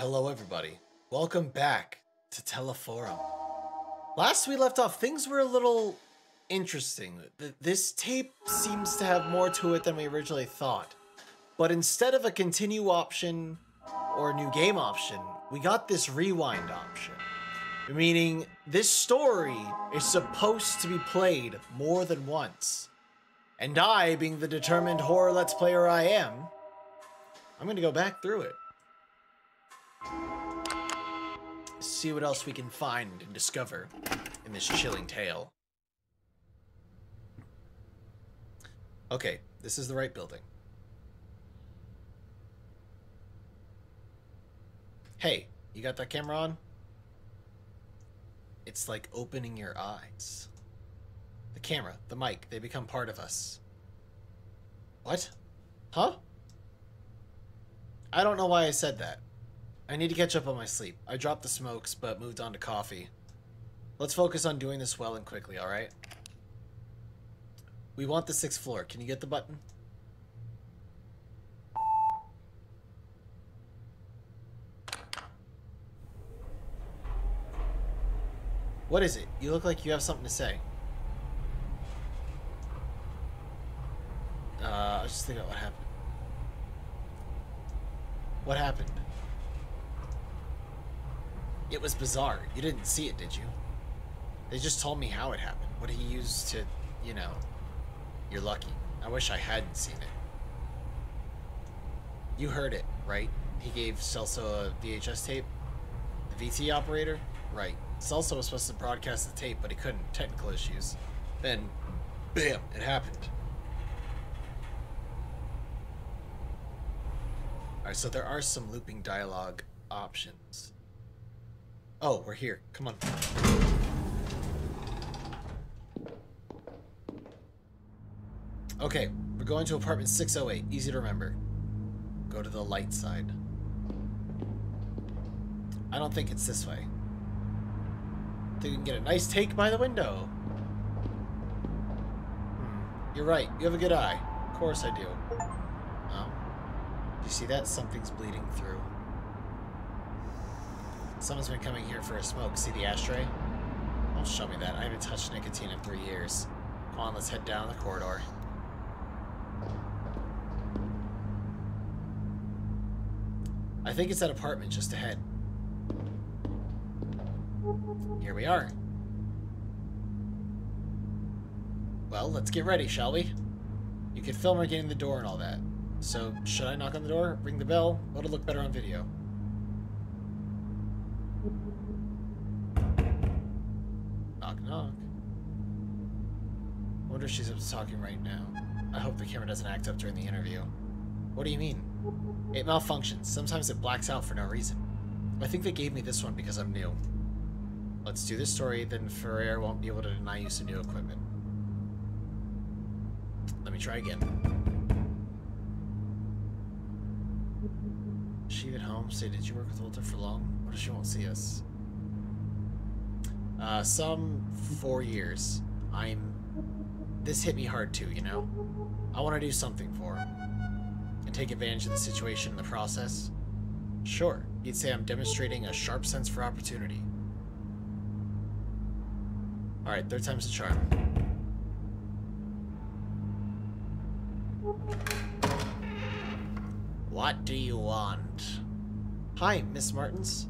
Hello everybody, welcome back to Teleforum. Last we left off, things were a little interesting. This tape seems to have more to it than we originally thought. But instead of a continue option or new game option, we got this rewind option. Meaning, this story is supposed to be played more than once. And I, being the determined horror Let's Player I am, I'm gonna go back through it. See what else we can find and discover in this chilling tale. Okay, this is the right building. Hey, you got that camera on? It's like opening your eyes. The camera, the mic, they become part of us. What? Huh? I don't know why I said that. I need to catch up on my sleep. I dropped the smokes, but moved on to coffee. Let's focus on doing this well and quickly, alright? We want the 6th floor. Can you get the button? What is it? You look like you have something to say. I was just thinking about what happened. What happened? It was bizarre. You didn't see it, did you? They just told me how it happened. What he used to, you know... You're lucky. I wish I hadn't seen it. You heard it, right? He gave Celso a VHS tape? The VT operator? Right. Celso was supposed to broadcast the tape, but he couldn't. Technical issues. Then, bam! It happened. Alright, so there are some looping dialogue options. Oh, we're here. Come on. Okay, we're going to apartment 608. Easy to remember. Go to the light side. I don't think it's this way. Think we can get a nice take by the window. You're right. You have a good eye. Of course I do. Oh. Do you see that? Something's bleeding through. Someone's been coming here for a smoke. See the ashtray? Don't show me that. I haven't touched nicotine in 3 years. Come on, let's head down the corridor. I think it's that apartment just ahead. Here we are. Well, let's get ready, shall we? You could film her getting the door and all that. So, should I knock on the door? Ring the bell? What'll look better on video? Knock, knock. I wonder if she's up to talking right now. I hope the camera doesn't act up during the interview. What do you mean? It malfunctions. Sometimes it blacks out for no reason. I think they gave me this one because I'm new. Let's do this story, then Ferrer won't be able to deny you some new equipment. Let me try again. Is she at home? Say, did you work with Walter for long? What if she won't see us? Some 4 years. This hit me hard too, you know? I want to do something for him. And take advantage of the situation in the process. Sure, you'd say I'm demonstrating a sharp sense for opportunity. Alright, 3rd time's the charm. What do you want? Hi, Miss Martins.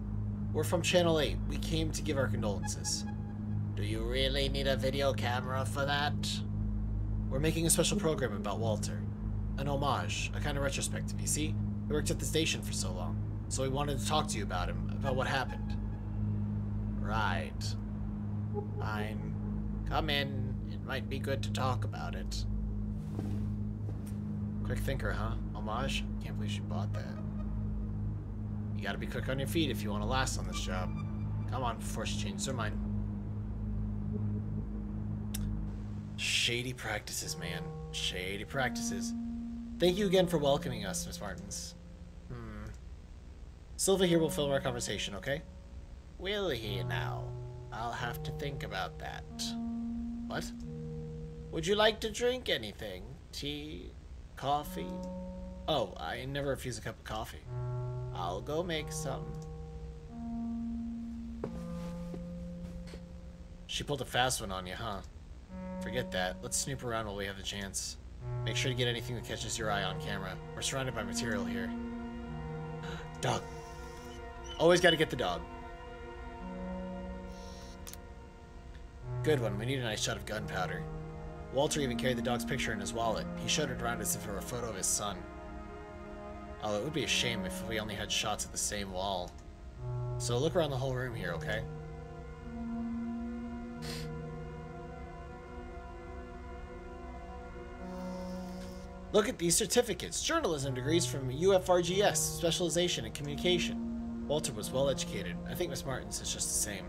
We're from Channel 8. We came to give our condolences. Do you really need a video camera for that? We're making a special program about Walter. An homage, a kind of retrospective, you see? He worked at the station for so long, so we wanted to talk to you about him, about what happened. Right. Fine. Come in. It might be good to talk about it. Quick thinker, huh? Homage? Can't believe she bought that. You gotta be quick on your feet if you want to last on this job. Come on, before she changes her mind. Shady practices, man. Shady practices. Thank you again for welcoming us, Miss Martins. Silva here will film our conversation, okay? Will he now? I'll have to think about that. What? Would you like to drink anything? Tea? Coffee? Oh, I never refuse a cup of coffee. I'll go make some. She pulled a fast one on you, huh? Forget that. Let's snoop around while we have the chance. Make sure to get anything that catches your eye on camera. We're surrounded by material here. Dog. Always gotta get the dog. Good one. We need a nice shot of gunpowder. Walter even carried the dog's picture in his wallet. He showed it around as if it were a photo of his son. Oh, it would be a shame if we only had shots of the same wall. So look around the whole room here, okay? Look at these certificates. Journalism degrees from UFRGS, specialization in communication. Walter was well educated. I think Miss Martin's is just the same.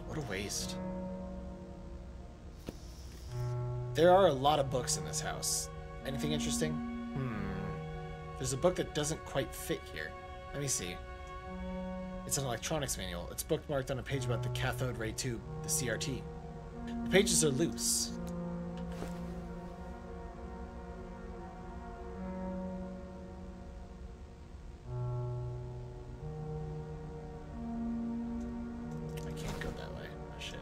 What a waste. There are a lot of books in this house. Anything interesting? There's a book that doesn't quite fit here. Let me see. It's an electronics manual. It's bookmarked on a page about the cathode ray tube, the CRT. The pages are loose. I can't go that way. Oh, shit.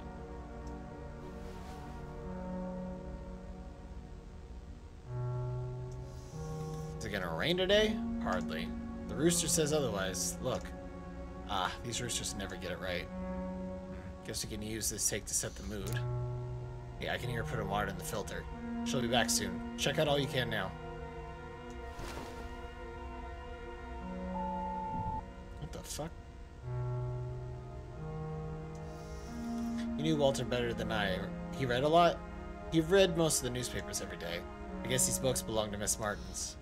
Is it gonna rain today? Hardly. The rooster says otherwise. Look. Ah, these roosters never get it right. Guess we can use this take to set the mood. Yeah, I can hear her put a water in the filter. She'll be back soon. Check out all you can now. What the fuck? You knew Walter better than I. He read a lot? He read most of the newspapers every day. I guess these books belong to Miss Martin's.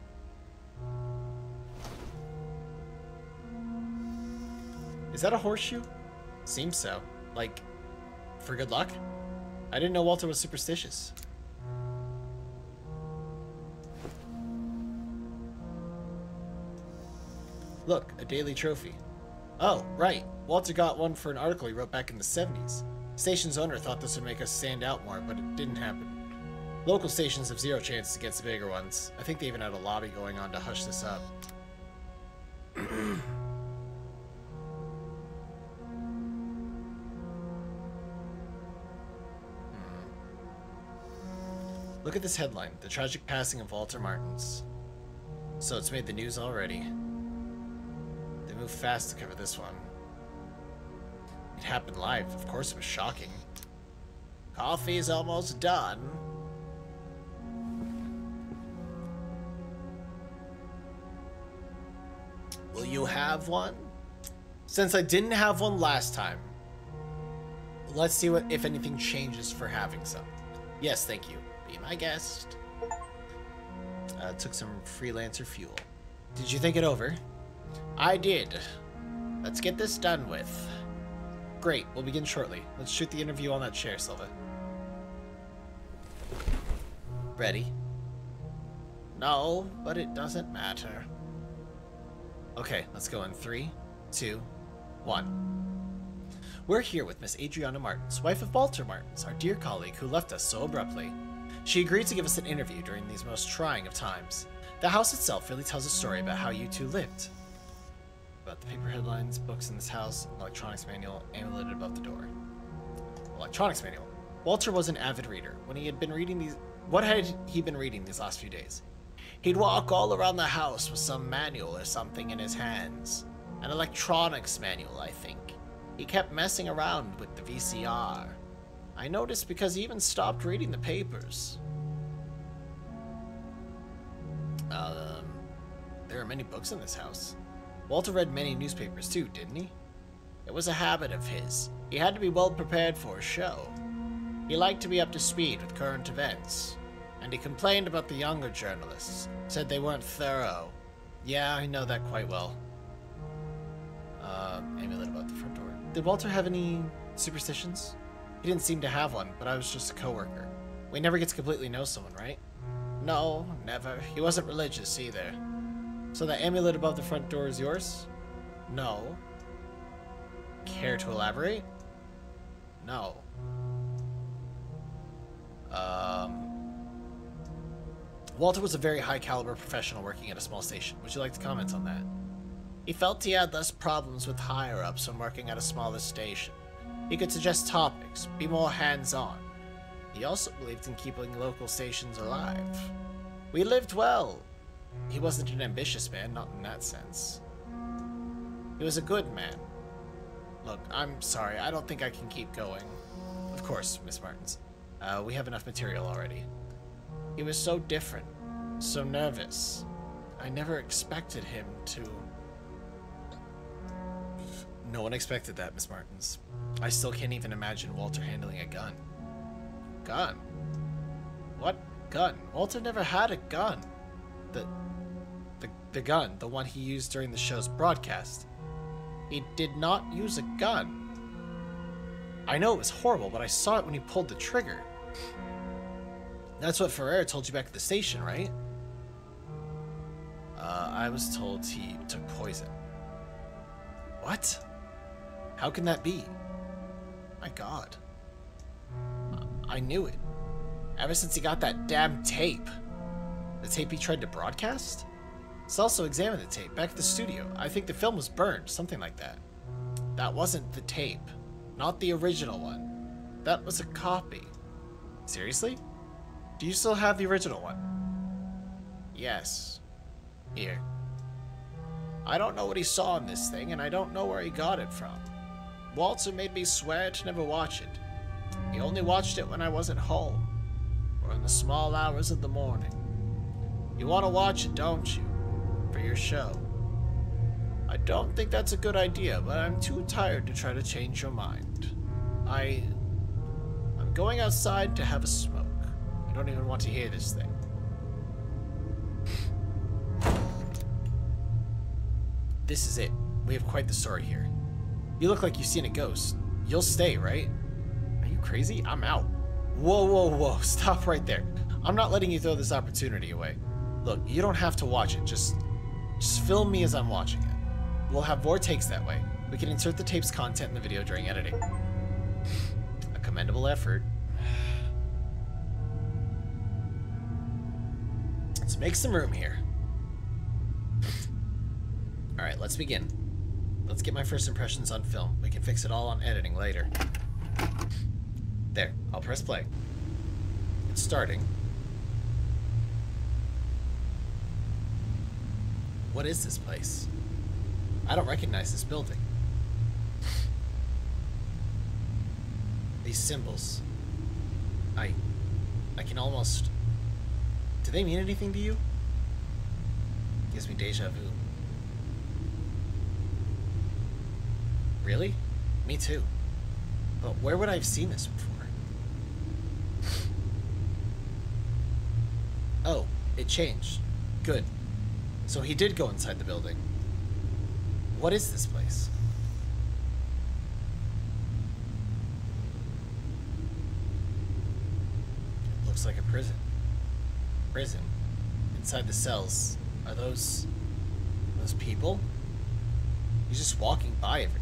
Is that a horseshoe? Seems so. Like, for good luck? I didn't know Walter was superstitious. Look, a daily trophy. Oh, right. Walter got one for an article he wrote back in the 70s. Station's owner thought this would make us stand out more, but it didn't happen. Local stations have zero chances against the bigger ones. I think they even had a lobby going on to hush this up. Look at this headline, the tragic passing of Walter Martins. So it's made the news already. They moved fast to cover this one. It happened live, of course it was shocking. Coffee's almost done. Will you have one? Since I didn't have one last time, let's see what if anything changes for having some. Yes, thank you. Be my guest. Took some freelancer fuel. Did you think it over? I did. Let's get this done with. Great, we'll begin shortly. Let's shoot the interview on that chair, Silva. Ready? No, but it doesn't matter. Okay, let's go in 3, 2, 1. We're here with Miss Adriana Martins, wife of Walter Martins, our dear colleague who left us so abruptly. She agreed to give us an interview during these most trying of times. The house itself really tells a story about how you two lived. About the paper headlines, books in this house, an electronics manual, amulet above the door. Electronics manual. Walter was an avid reader. What had he been reading these last few days? He'd walk all around the house with some manual or something in his hands. An electronics manual, I think. He kept messing around with the VCR. I noticed because he even stopped reading the papers. There are many books in this house. Walter read many newspapers too, didn't he? It was a habit of his. He had to be well prepared for a show. He liked to be up to speed with current events. And he complained about the younger journalists. Said they weren't thorough. Yeah, I know that quite well. Amulet about the front door. Did Walter have any superstitions? He didn't seem to have one, but I was just a coworker. We never get to completely know someone, right? No, never. He wasn't religious either. So the amulet above the front door is yours? No. Care to elaborate? No. Walter was a very high caliber professional working at a small station. Would you like to comment on that? He felt he had less problems with higher-ups when working at a smaller station. He could suggest topics, be more hands-on. He also believed in keeping local stations alive. We lived well. He wasn't an ambitious man, not in that sense. He was a good man. Look, I'm sorry, I don't think I can keep going. Of course, Miss Martins. We have enough material already. He was so different, so nervous. I never expected him to... No one expected that, Miss Martins. I still can't even imagine Walter handling a gun. Gun? What gun? Walter never had a gun. The gun, the one he used during the show's broadcast. He did not use a gun. I know it was horrible, but I saw it when he pulled the trigger. That's what Ferrer told you back at the station, right? I was told he took poison. What? How can that be? My God. I knew it. Ever since he got that damn tape. The tape he tried to broadcast? Let's also examine the tape back at the studio. I think the film was burned, something like that. That wasn't the tape. Not the original one. That was a copy. Seriously? Do you still have the original one? Yes. Here. I don't know what he saw in this thing, and I don't know where he got it from. Walter made me swear to never watch it. He only watched it when I wasn't home, or in the small hours of the morning. You want to watch it, don't you? For your show. I don't think that's a good idea, but I'm too tired to try to change your mind. I'm going outside to have a smoke. I don't even want to hear this thing. This is it. We have quite the story here. You look like you've seen a ghost. You'll stay, right? Are you crazy? I'm out. Whoa, whoa, whoa. Stop right there. I'm not letting you throw this opportunity away. Look, you don't have to watch it. Just film me as I'm watching it. We'll have more takes that way. We can insert the tape's content in the video during editing. A commendable effort. Let's make some room here. Alright, let's begin. Let's get my first impressions on film. We can fix it all on editing later. There, I'll press play. It's starting. What is this place? I don't recognize this building. These symbols. I can almost... Do they mean anything to you? Gives me deja vu. Really? Me too. But where would I have seen this before? Oh, it changed. Good. So he did go inside the building. What is this place? It looks like a prison. Prison. Inside the cells. Are those people? He's just walking by everything.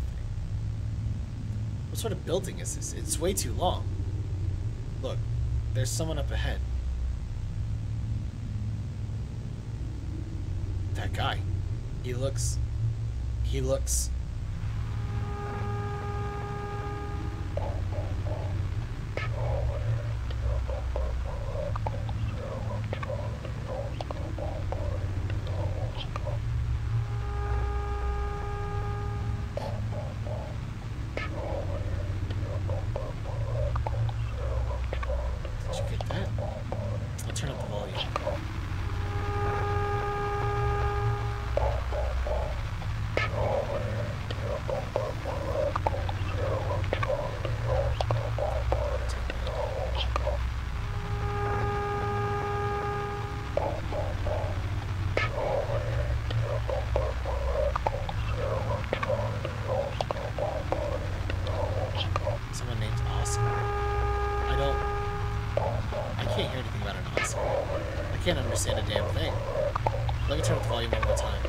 What sort of building is this? It's way too long. Look, there's someone up ahead. That guy. He looks... I can't understand a damn thing. Let me turn up the volume one more time.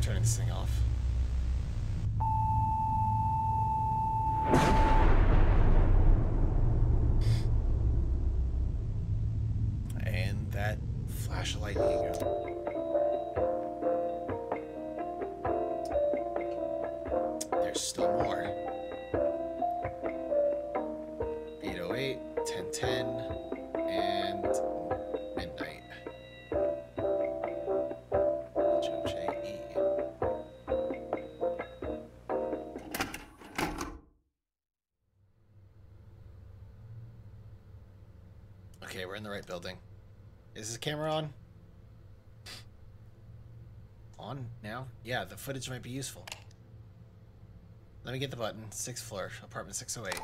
turning this thing off. And that flashlight ego. There's still more. 808, 1010, and midnight. HOJE. Okay, we're in the right building. Is this camera on? On now? Yeah, the footage might be useful. Let me get the button. 6th floor, apartment 608.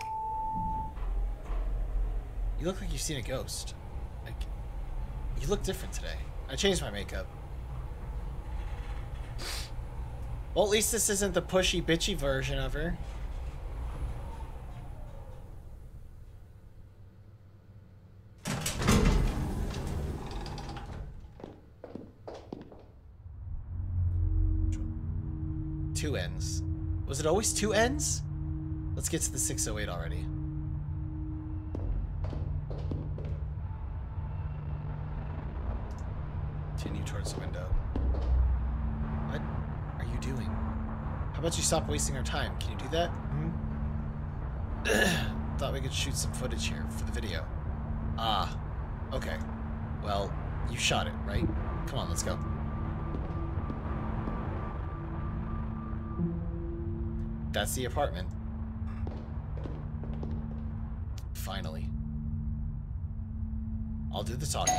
You look like you've seen a ghost. Like, you look different today. I changed my makeup. Well, at least this isn't the pushy, bitchy version of her. Two ends. Was it always two ends? Let's get to the 608 already. Continue towards the window. What are you doing? How about you stop wasting our time? Can you do that? Hmm? Thought we could shoot some footage here for the video. Ah, okay. Well, you shot it, right? Come on, let's go. That's the apartment. Finally. I'll do the talking.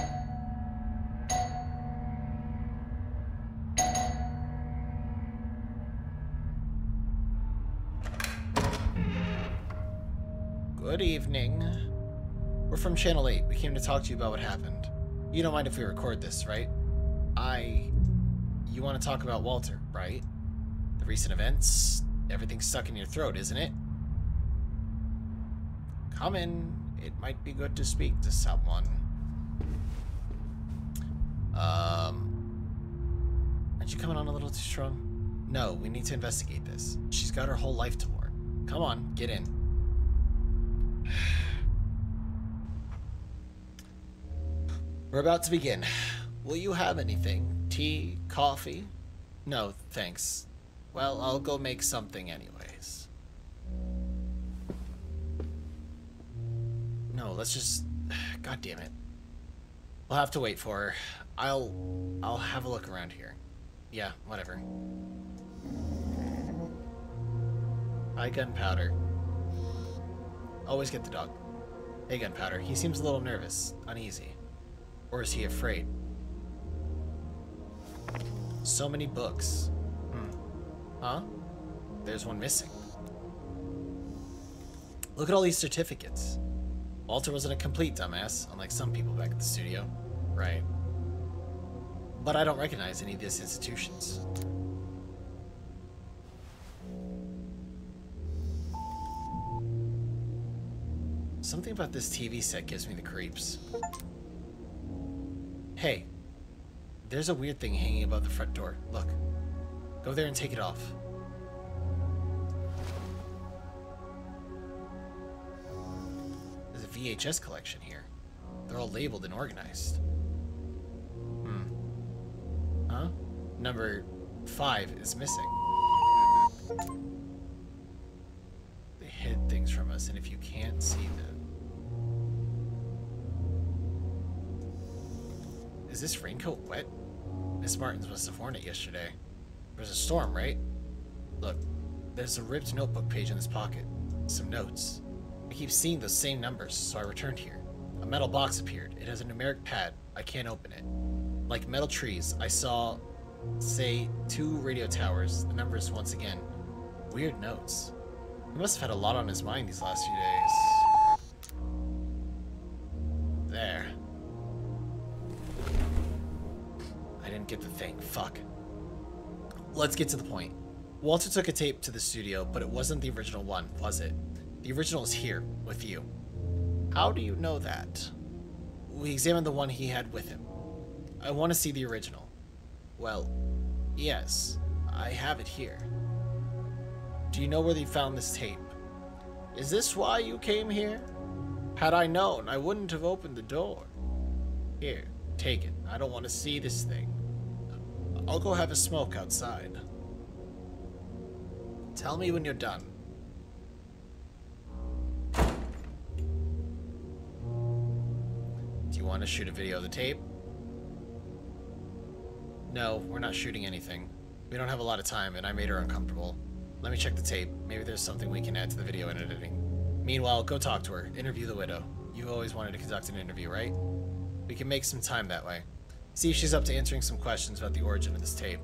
Good evening. We're from Channel 8. We came to talk to you about what happened. You don't mind if we record this, right? You want to talk about Walter, right? The recent events? Everything's stuck in your throat, isn't it? Come in. It might be good to speak to someone. Aren't you coming on a little too strong? No, we need to investigate this. She's got her whole life to mourn. Come on, get in. We're about to begin. Will you have anything? Tea? Coffee? No, thanks. Well, I'll go make something anyways. No, let's just... God damn it. We'll have to wait for her. I'll have a look around here. Yeah, whatever. Hi, Gunpowder. Always get the dog. Hey, Gunpowder. He seems a little nervous, uneasy. Or is he afraid? So many books. Huh? There's one missing. Look at all these certificates. Walter wasn't a complete dumbass, unlike some people back at the studio. Right. But I don't recognize any of these institutions. Something about this TV set gives me the creeps. Hey, there's a weird thing hanging above the front door. Look. Go there and take it off. There's a VHS collection here. They're all labeled and organized. Huh? Number 5 is missing. They hid things from us, and if you can't see them... Is this raincoat wet? Miss Martins must have worn it yesterday. There was a storm, right? Look, there's a ripped notebook page in this pocket. Some notes. I keep seeing those same numbers, so I returned here. A metal box appeared. It has a numeric pad. I can't open it. Like metal trees, I saw, say, 2 radio towers. The numbers once again. Weird notes. He must have had a lot on his mind these last few days. There. I didn't get the thing. Fuck. Let's get to the point. Walter took a tape to the studio, but it wasn't the original one, was it? The original is here, with you. How do you know that? We examined the one he had with him. I want to see the original. Well, yes. I have it here. Do you know where they found this tape? Is this why you came here? Had I known, I wouldn't have opened the door. Here, take it. I don't want to see this thing. I'll go have a smoke outside. Tell me when you're done. Do you want to shoot a video of the tape? No, we're not shooting anything. We don't have a lot of time, and I made her uncomfortable. Let me check the tape. Maybe there's something we can add to the video in editing. Meanwhile, go talk to her. Interview the widow. You always wanted to conduct an interview, right? We can make some time that way. See if she's up to answering some questions about the origin of this tape.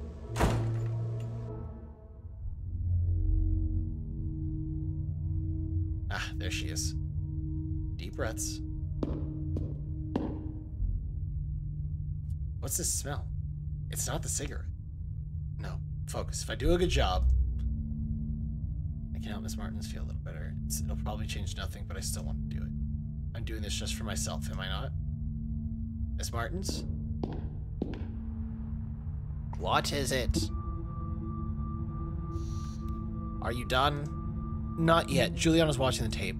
Ah, there she is. Deep breaths. What's this smell? It's not the cigarette. No, focus. If I do a good job, I can help Miss Martins feel a little better. It'll probably change nothing, but I still want to do it. I'm doing this just for myself, am I not? Miss Martins? What is it? Are you done? Not yet. Juliana's watching the tape.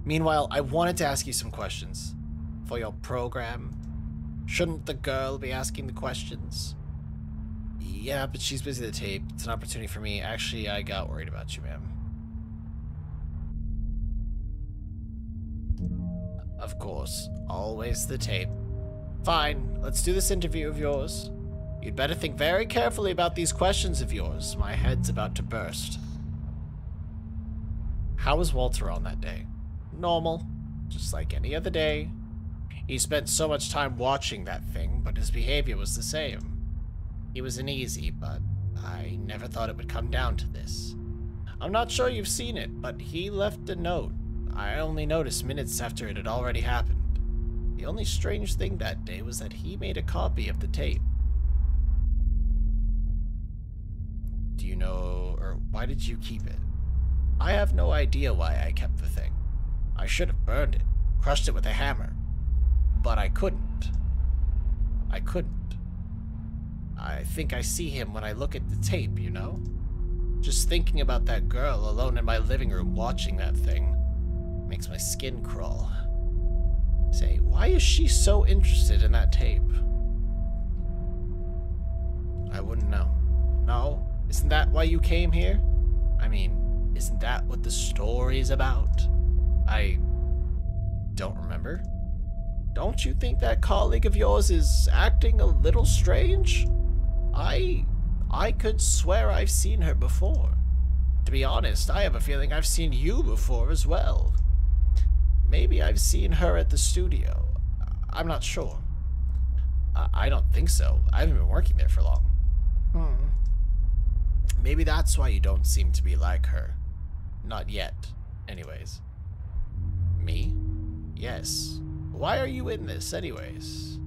Meanwhile, I wanted to ask you some questions. For your program. Shouldn't the girl be asking the questions? Yeah, but she's busy with the tape. It's an opportunity for me. Actually, I got worried about you, ma'am. Of course. Always the tape. Fine. Let's do this interview of yours. You'd better think very carefully about these questions of yours. My head's about to burst. How was Walter on that day? Normal. Just like any other day. He spent so much time watching that thing, but his behavior was the same. He was uneasy, but I never thought it would come down to this. I'm not sure you've seen it, but he left a note. I only noticed minutes after it had already happened. The only strange thing that day was that he made a copy of the tape. Do you know, or why did you keep it? I have no idea why I kept the thing. I should have burned it, crushed it with a hammer. But I couldn't. I think I see him when I look at the tape, you know? Just thinking about that girl alone in my living room watching that thing makes my skin crawl. Say, why is she so interested in that tape? I wouldn't know. No? Isn't that why you came here? I mean, isn't that what the story's about? I don't remember. Don't you think that colleague of yours is acting a little strange? I could swear I've seen her before. To be honest, I have a feeling I've seen you before as well. Maybe I've seen her at the studio. I'm not sure. I don't think so. I haven't been working there for long. Maybe that's why you don't seem to be like her. Not yet, anyways. Me? Yes. Why are you in this, anyways?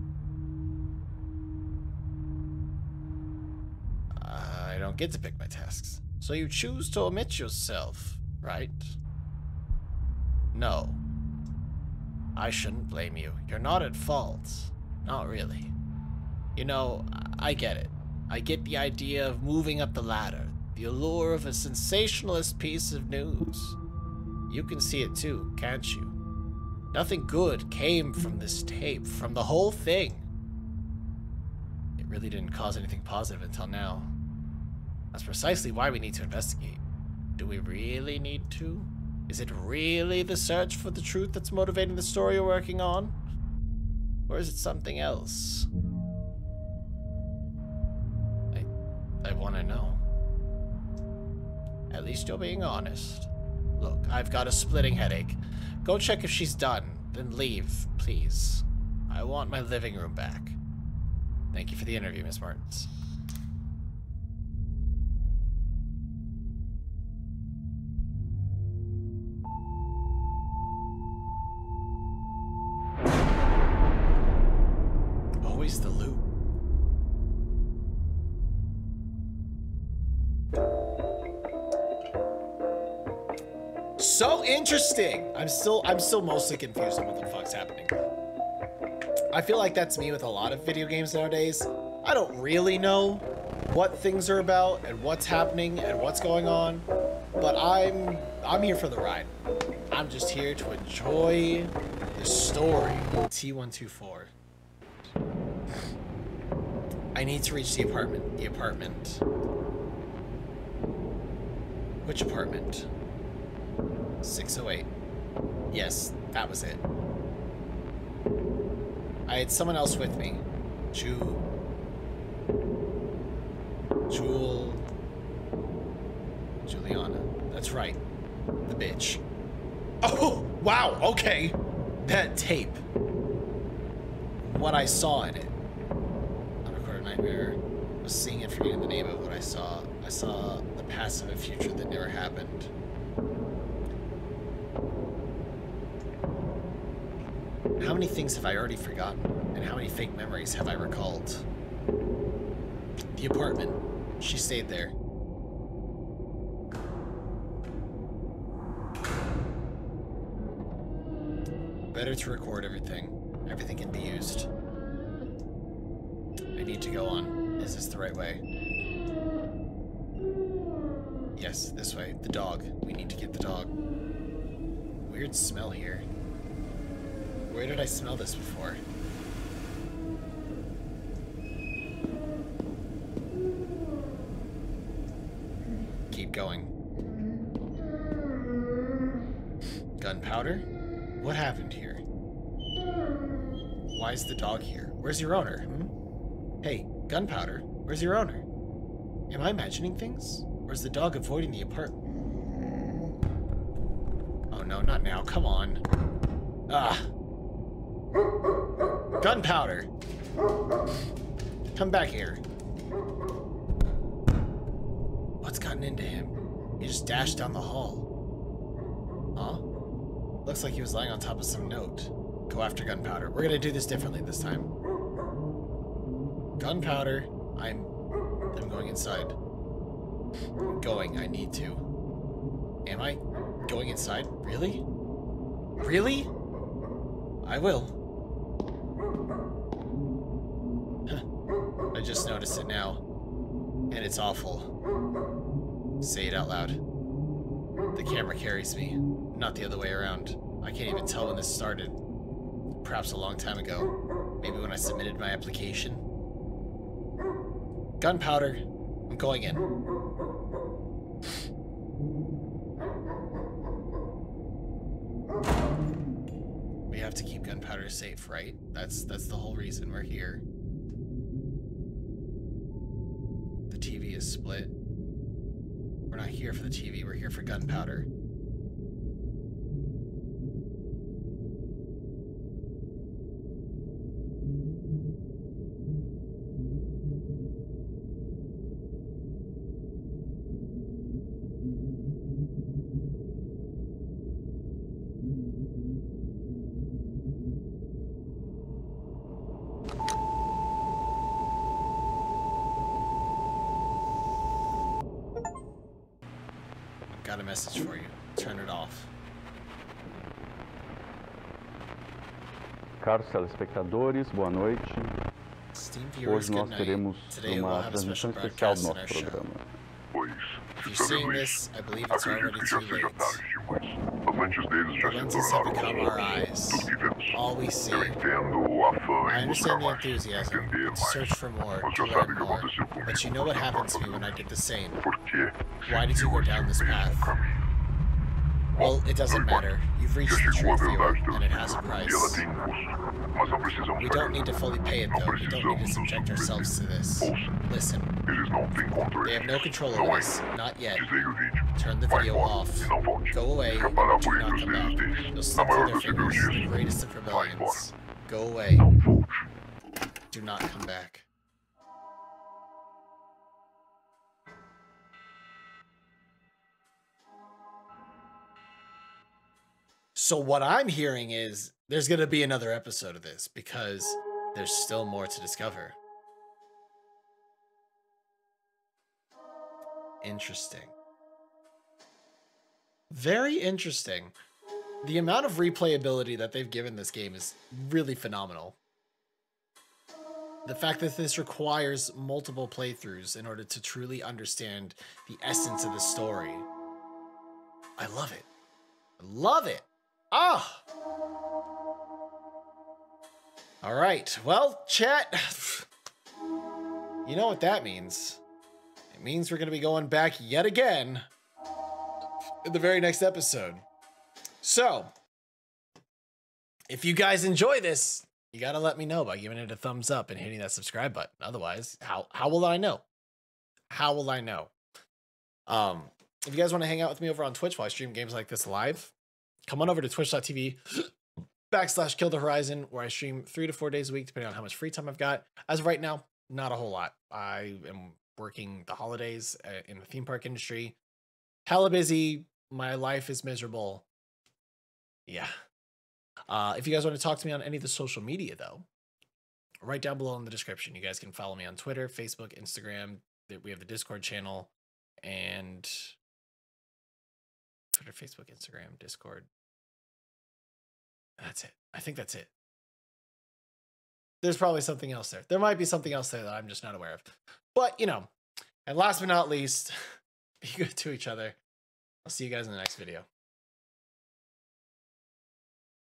I don't get to pick my tasks. So you choose to omit yourself, right? No. I shouldn't blame you. You're not at fault. Not really. You know, I get it. I get the idea of moving up the ladder. The allure of a sensationalist piece of news. You can see it too, can't you? Nothing good came from this tape, from the whole thing. It really didn't cause anything positive until now. That's precisely why we need to investigate. Do we really need to? Is it really the search for the truth that's motivating the story you're working on? Or is it something else? I want to know. At least you're being honest. Look, I've got a splitting headache. Go check if she's done, then leave, please. I want my living room back. Thank you for the interview, Miss Martins. Always the loot. So interesting. I'm still mostly confused on what the fuck's happening. I feel like that's me with a lot of video games nowadays. I don't really know what things are about and what's happening and what's going on, but I'm here for the ride. I'm just here to enjoy the story. T124. I need to reach the apartment. The apartment. Which apartment? 608. Yes, that was it. I had someone else with me. Jewel. Juliana. That's right. The bitch. Oh, wow, okay. That tape. What I saw in it. Unrecorded nightmare. I was seeing it, forgetting the name of what I saw. I saw the past of a future that never happened. How many things have I already forgotten? And how many fake memories have I recalled? The apartment. She stayed there. Better to record everything. Everything can be used. I need to go on. Is this the right way? Yes, this way. The dog. We need to get the dog. Weird smell here. Where did I smell this before? Keep going. Gunpowder? What happened here? Why is the dog here? Where's your owner? Hey, Gunpowder, where's your owner? Am I imagining things? Or is the dog avoiding the apartment? Oh no, not now. Come on. Ah. Gunpowder! Come back here. What's gotten into him? He just dashed down the hall. Huh? Looks like he was lying on top of some note. Go after Gunpowder. We're gonna do this differently this time. Gunpowder, I'm going inside. I'm going. I need to. Am I going inside? Really? Really? I will. I just noticed it now. And it's awful. Say it out loud. The camera carries me, not the other way around. I can't even tell when this started. Perhaps a long time ago. Maybe when I submitted my application. Gunpowder, I'm going in. We have to keep Gunpowder safe, right? That's the whole reason we're here. The TV is split. We're not here for the TV, we're here for Gunpowder. Got a message for you. Turn it off. Caros telespectadores, boa noite. Steam viewers, Hoje nós teremos Today we'll uma have a special transmissão especial do broadcast in nosso our show. programa. Pois, If se you're está seeing vendo this, isso, I believe it's already acredito que já too seja late. tarde demais. As lentes deles The já se lenses have tornaram become our eyes. tudo que vemos. All we see. Eu entendo o afã I em buscar understand the mais, enthusiasm, entender to mais. search for more, Mas to já sabe learn o que more. aconteceu comigo. But you know what happened to me when I did the same. Porque Why did you go down this mesmo path? caminho. Well, it doesn't matter. You've reached Já the chegou a truth viewer, verdade and it has a e ela price. tem um custo. Mas não precisamos We pagar. don't need to fully pay it, Não though. We don't need to precisamos subject nos ourselves to this. Ouça, Listen, eles não têm controle. they have no control Não over é. this. Not yet. Desligue o vídeo. Turn the Vai video embora off. e não volte. Go away. Fica para Do apoio not dos come dedos back. deles. You'll Na slip maior through das their fingers, the rebeldias. greatest of Vai embora. rebellions. Go away. Não volte. Do not come back. So what I'm hearing is there's going to be another episode of this because there's still more to discover. Interesting. Very interesting. The amount of replayability that they've given this game is really phenomenal. The fact that this requires multiple playthroughs in order to truly understand the essence of the story. I love it. I love it. Ah! All right. Well, chat, you know what that means. It means we're going to be going back yet again in the very next episode. So, if you guys enjoy this, you got to let me know by giving it a thumbs up and hitting that subscribe button. Otherwise, how will I know? How will I know? If you guys want to hang out with me over on Twitch while I stream games like this live, come on over to twitch.tv/KillTheHorizon, where I stream 3 to 4 days a week, depending on how much free time I've got. As of right now, not a whole lot. I am working the holidays in the theme park industry. Hella busy. My life is miserable. Yeah. If you guys want to talk to me on any of the social media, though, right down below in the description, you guys can follow me on Twitter, Facebook, Instagram. We have the Discord channel, and Twitter, Facebook, Instagram, Discord. That's it. I think that's it. There's probably something else there. There might be something else there that I'm just not aware of. But, you know, and last but not least, be good to each other. I'll see you guys in the next video.